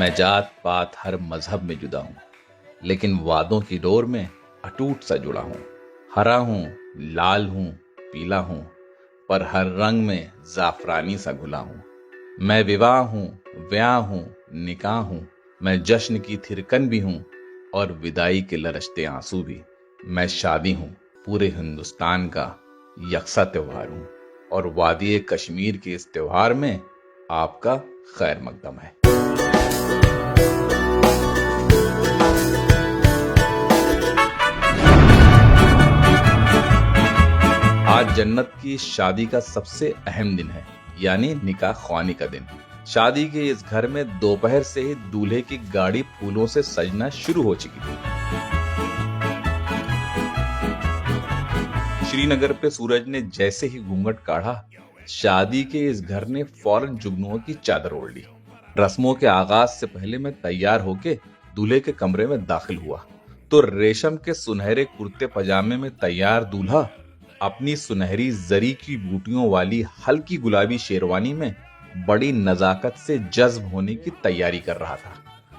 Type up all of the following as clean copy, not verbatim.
मैं जात पात हर मजहब में जुदा हूँ, लेकिन वादों की डोर में अटूट सा जुड़ा हूँ। हरा हूँ, लाल हूँ, पीला हूँ, पर हर रंग में जाफरानी सा घुला हूँ। मैं विवाह हूँ, ब्याह हूँ, निकाह हूँ, मैं जश्न की थिरकन भी हूँ और विदाई के लरसते आंसू भी। मैं शादी हूँ, पूरे हिंदुस्तान का यकसा त्योहार हूँ, और वादी कश्मीर के इस त्योहार में आपका खैर मकदम है। आज जन्नत की शादी का सबसे अहम दिन है, यानी निकाह ख्वानी का दिन। शादी के इस घर में दोपहर से ही दूल्हे की गाड़ी फूलों से सजना शुरू हो चुकी थी। श्रीनगर पे सूरज ने जैसे ही घूंघट काढ़ा, शादी के इस घर ने फौरन जुगनुओं की चादर ओढ़ ली। रस्मों के आगाज से पहले मैं तैयार होके दूल्हे के कमरे में दाखिल हुआ तो रेशम के सुनहरे कुर्ते पजामे में तैयार दूल्हा अपनी सुनहरी जरी की बूटियों वाली हल्की गुलाबी शेरवानी में बड़ी नजाकत से जज्ब होने की तैयारी कर रहा था।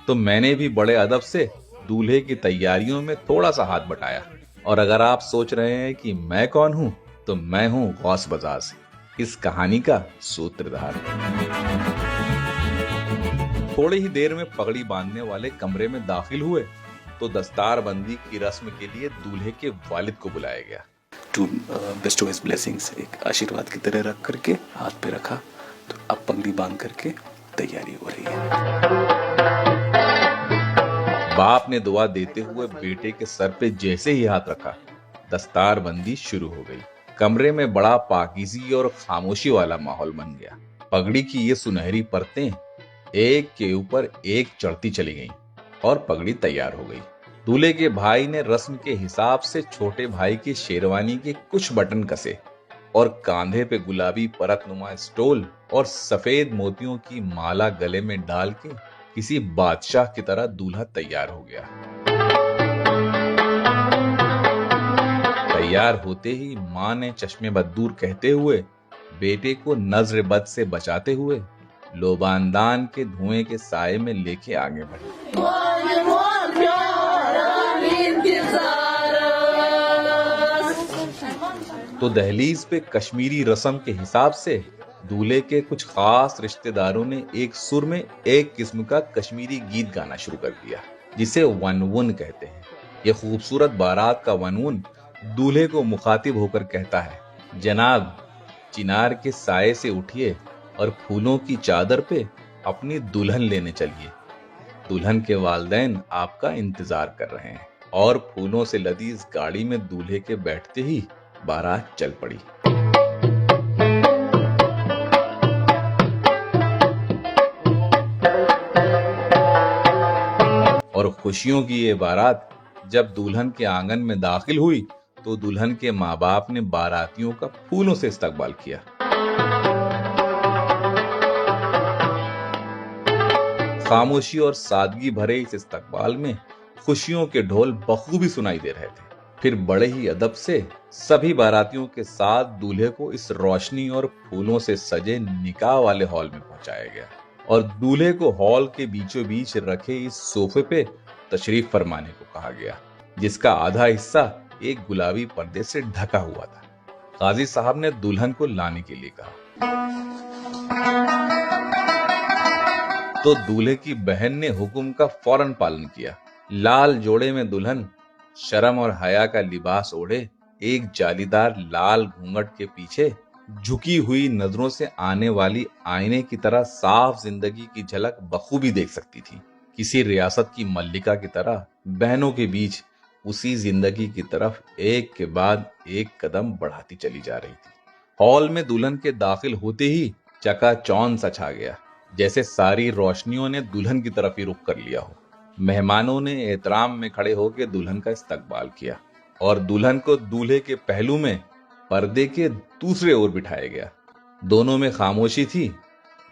तो मैंने भी बड़े अदब से दूल्हे की तैयारियों में थोड़ा सा हाथ बटाया। और अगर आप सोच रहे हैं कि मैं कौन हूं, तो मैं हूं गौस बजाज, इस कहानी का सूत्रधार। थोड़ी ही देर में पगड़ी बांधने वाले कमरे में दाखिल हुए तो दस्तारबंदी की रस्म के लिए दूल्हे के वालिद को बुलाया गया। टू बेस्टो हिज ब्लेसिंग्स, एक आशीर्वाद की तरह रख करके हाथ पे रखा। तो अब पगड़ी बांध करके तैयारी हो रही है। बाप ने दुआ देते हुए बेटे के सर पे जैसे ही हाथ रखा, दस्तारबंदी शुरू हो गई। कमरे में बड़ा पाकीज़ी और खामोशी वाला माहौल बन गया। पगड़ी की ये सुनहरी परतें एक के ऊपर एक चढ़ती चली गईं और पगड़ी तैयार हो गई। दूल्हे के भाई ने रस्म के हिसाब से छोटे भाई की शेरवानी के कुछ बटन कसे और कांधे पे गुलाबी परतनुमा स्टोल और सफेद मोतियों की माला गले में डाल के किसी बादशाह की तरह दूल्हा तैयार हो गया। तैयार होते ही मां ने चश्मे बद्दूर कहते हुए बेटे को नजर बद से बचाते हुए लोबानदान के धुएं के साए में लेके आगे बढ़ी। तो दहलीज पे कश्मीरी रस्म के हिसाब से दूल्हे के कुछ खास रिश्तेदारों ने एक सुर में एक किस्म का कश्मीरी गीत गाना शुरू कर दिया, जिसे वनवुन कहते हैं। ये खूबसूरत बारात का वनवुन दूल्हे को मुखातिब होकर कहता है, जनाब, चिनार के साए से उठिए और फूलों की चादर पे अपनी दुल्हन लेने चलिए। दुल्हन के वालिदैन आपका इंतजार कर रहे हैं। और फूलों से लदी इस गाड़ी में दूल्हे के बैठते ही बारात चल पड़ी। और खुशियों की ये बारात जब दुल्हन के आंगन में दाखिल हुई तो दुल्हन के माँ बाप ने बारातियों का फूलों से इस्तकबाल किया। खामोशी और सादगी भरे इस इस्तकबाल में खुशियों के ढोल बखूबी सुनाई दे रहे थे। फिर बड़े ही अदब से सभी बारातियों के साथ दूल्हे को इस रोशनी और फूलों से सजे निकाह वाले हॉल में पहुंचाया गया और दूल्हे को हॉल के बीचों बीच रखे इस सोफे पे तशरीफ फरमाने को कहा गया, जिसका आधा हिस्सा एक गुलाबी पर्दे से ढका हुआ था। काजी साहब ने दुल्हन को लाने के लिए कहा तो दूल्हे की बहन ने हुक्म का फौरन पालन किया। लाल जोड़े में दुल्हन शर्म और हया का लिबास ओढ़े एक जालीदार लाल घूंघट के पीछे झुकी हुई नजरों से आने वाली आईने की तरह साफ जिंदगी की झलक बखूबी देख सकती थी। किसी रियासत की मल्लिका की तरह बहनों के बीच उसी जिंदगी की तरफ एक के बाद एक कदम बढ़ाती चली जा रही थी। हॉल में दुल्हन के दाखिल होते ही चकाचौंध सा छा गया, जैसे सारी रोशनियों ने दुल्हन की तरफ ही रुख कर लिया हो। मेहमानों ने एहतराम में खड़े होकर दुल्हन का इस्तकबाल किया और दुल्हन को दूल्हे के पहलू में पर्दे के दूसरे ओर बिठाया गया। दोनों में खामोशी थी,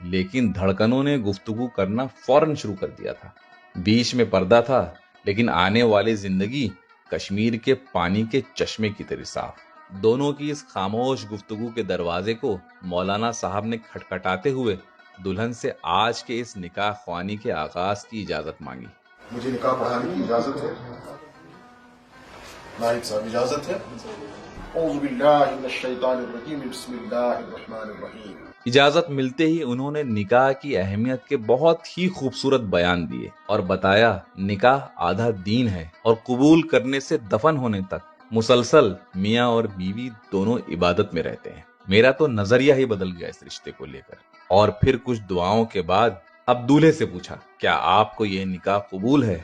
लेकिन धड़कनों ने गुफ्तगू करना फौरन शुरू कर दिया था। बीच में पर्दा था, लेकिन आने वाली जिंदगी कश्मीर के पानी के चश्मे की तरह साफ। दोनों की इस खामोश गुफ्तगू के दरवाजे को मौलाना साहब ने खटखटाते हुए दुल्हन से आज के इस निकाह ख्वानी के आगाज की इजाजत मांगी। मुझे निकाह पढ़ाने की इजाजत है? नाइब साहब इजाजत है? औज़ु बिल्लाहि मिनश शैतानिर रजीम, बिस्मिल्लाहिर रहमानिर रहीम। इजाजत मिलते ही उन्होंने निकाह की अहमियत के बहुत ही खूबसूरत बयान दिए और बताया निकाह आधा दीन है और कबूल करने से दफन होने तक मुसलसल मियाँ और बीवी दोनों इबादत में रहते हैं। मेरा तो नजरिया ही बदल गया इस रिश्ते को लेकर। और फिर कुछ दुआओं के बाद अब दूल्हे से पूछा, क्या आपको ये निकाह कबूल है?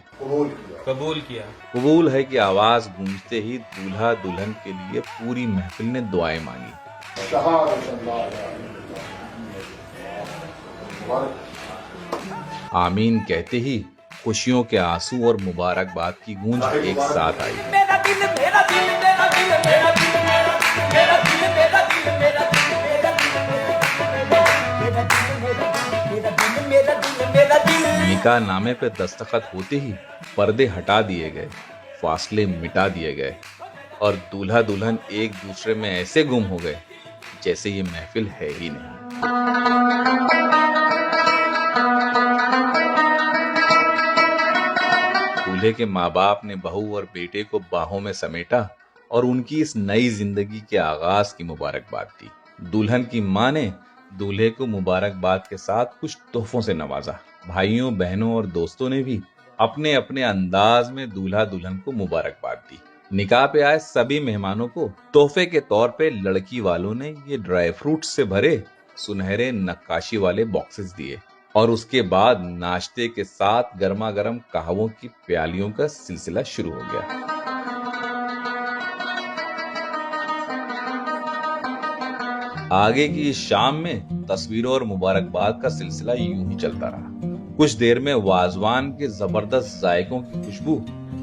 कबूल किया। कबूल है की आवाज गूंजते ही दूल्हा दुल्हन के लिए पूरी महफिल ने दुआएं मांगी। आमीन कहते ही खुशियों के आंसू और मुबारकबाद की गूंज एक साथ आई। मेरा दिल मेरा दिल मेरा दिल मेरा दिल मेरा दिल मेरा दिल मेरा दिल। निकाह नामे पे दस्तखत होते ही पर्दे हटा दिए गए, फासले मिटा दिए गए और दूल्हा दुल्हन एक दूसरे में ऐसे गुम हो गए जैसे ये महफिल है ही नहीं। दूल्हे के माँ बाप ने बहू और बेटे को बाहों में समेटा और उनकी इस नई जिंदगी के आगाज की मुबारकबाद दी। दुल्हन की माँ ने दूल्हे को मुबारकबाद के साथ कुछ तोहफों से नवाजा। भाइयों बहनों और दोस्तों ने भी अपने अपने अंदाज में दूल्हा दुल्हन को मुबारकबाद दी। निकाह पे आए सभी मेहमानों को तोहफे के तौर पे लड़की वालों ने ये ड्राई फ्रूट से भरे सुनहरे नक्काशी वाले बॉक्सेस दिए और उसके बाद नाश्ते के साथ गर्मा गर्म कहवों की प्यालियों का सिलसिला शुरू हो गया। आगे की इस शाम में तस्वीरों और मुबारकबाद का सिलसिला यूं ही चलता रहा। कुछ देर में वाजवान के जबरदस्त जायकों की खुशबू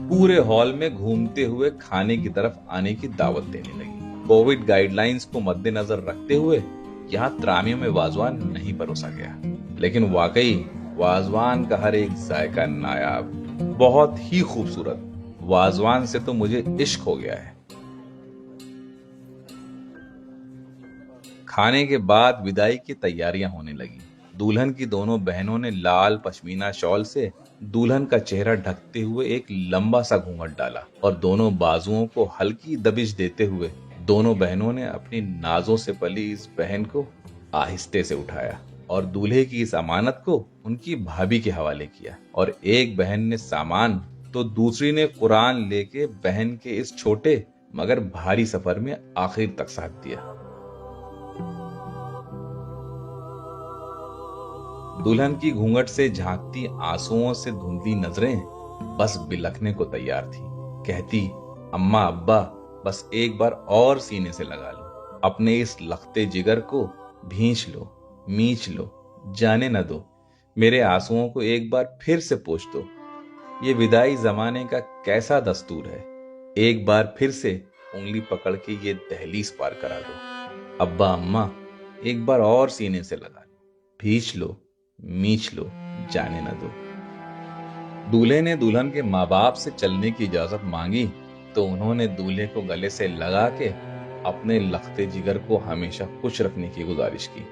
पूरे हॉल में घूमते हुए खाने की तरफ आने की दावत देने लगी। कोविड गाइडलाइंस को मद्देनजर रखते हुए यहाँ त्रामियों में वाजवान नहीं परोसा गया, लेकिन वाकई वाजवान का हर एक जायका नायाब, बहुत ही खूबसूरत। वाजवान से तो मुझे इश्क हो गया है। खाने के बाद विदाई की तैयारियां होने लगी। दुल्हन की दोनों बहनों ने लाल पश्मीना शॉल से दुल्हन का चेहरा ढकते हुए एक लंबा सा घूंघट डाला और दोनों बाजुओं को हल्की दबिश देते हुए दोनों बहनों ने अपनी नाजों से पली इस बहन को आहिस्ते से उठाया और दूल्हे की इस अमानत को उनकी भाभी के हवाले किया। और एक बहन ने सामान तो दूसरी ने कुरान लेके बहन के इस छोटे मगर भारी सफर में आखिर तक साथ दिया। दुल्हन की घूंघट से झांकती आंसुओं से धुंधली नजरें बस बिलखने को तैयार थी। कहती, अम्मा अब्बा बस एक बार और सीने से लगा लो, अपने इस लखते जिगर को भींच लो, मींच लो, जाने न दो, मेरे आंसुओं को एक बार फिर से पोंछ दो। ये विदाई जमाने का कैसा दस्तूर है, एक बार फिर से उंगली पकड़ के ये दहलीज पार करा दो। अब्बा अम्मा एक बार और सीने से लगा लो, भींच लो, मींच लो, जाने न दो। दूल्हे ने दुल्हन के माँ बाप से चलने की इजाजत मांगी तो उन्होंने दूल्हे को गले से लगा के अपने लखते जिगर को हमेशा खुश रखने की गुजारिश की।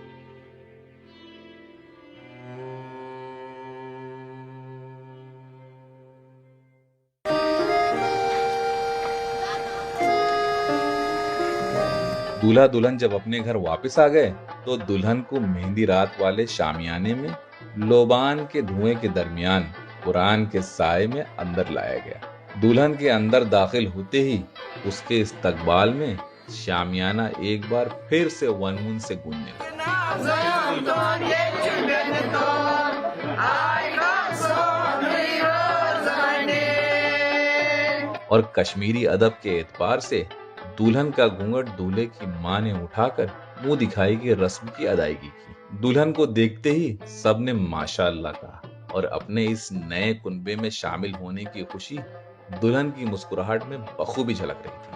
दूल्हा दुल्हन जब अपने घर वापस आ गए तो दुल्हन को मेहंदी रात वाले शामियाने में लोबान के धुएं के दरमियान कुरान के साए में अंदर लाया गया। दुल्हन के अंदर दाखिल होते ही उसके इस्तकबाल में शामियाना एक बार फिर से वनमुन से गूंजने और कश्मीरी अदब के एतबार से दुल्हन का घूंघट दूल्हे की मां ने उठाकर मुंह दिखाई की रस्म की अदायगी की। दुल्हन को देखते ही सबने माशाअल्लाह कहा और अपने इस नए कुनबे में शामिल होने की खुशी दुल्हन की मुस्कुराहट में बखूबी झलक रही थी।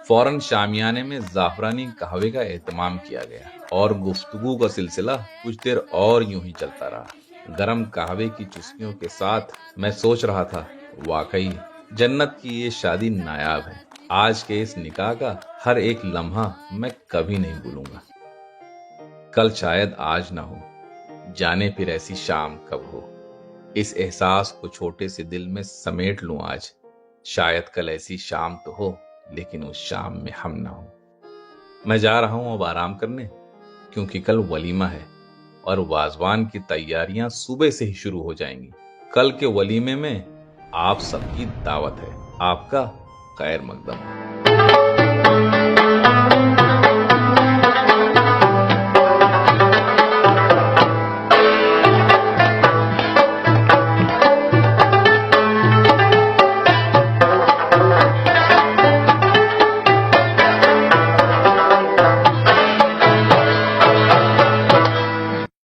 फौरन शामियाने में जाफरानी कहवे का एहतमाम किया गया और गुफ्तगू का सिलसिला कुछ देर और यूं ही चलता रहा। गरम कहवे की चुस्कियों के साथ मैं सोच रहा था, वाकई जन्नत की ये शादी नायाब है। आज के इस निकाह का हर एक लम्हा मैं कभी नहीं भूलूंगा। कल शायद आज ना हो, जाने फिर ऐसी शाम कब हो। इस एहसास को छोटे से दिल में समेट लूं आज। शायद कल ऐसी शाम तो हो, लेकिन उस शाम में हम ना हो। मैं जा रहा हूं अब आराम करने, क्योंकि कल वलीमा है और वाजवान की तैयारियां सुबह से ही शुरू हो जाएंगी। कल के वलीमे में आप सबकी दावत है। आपका खैर मकदम।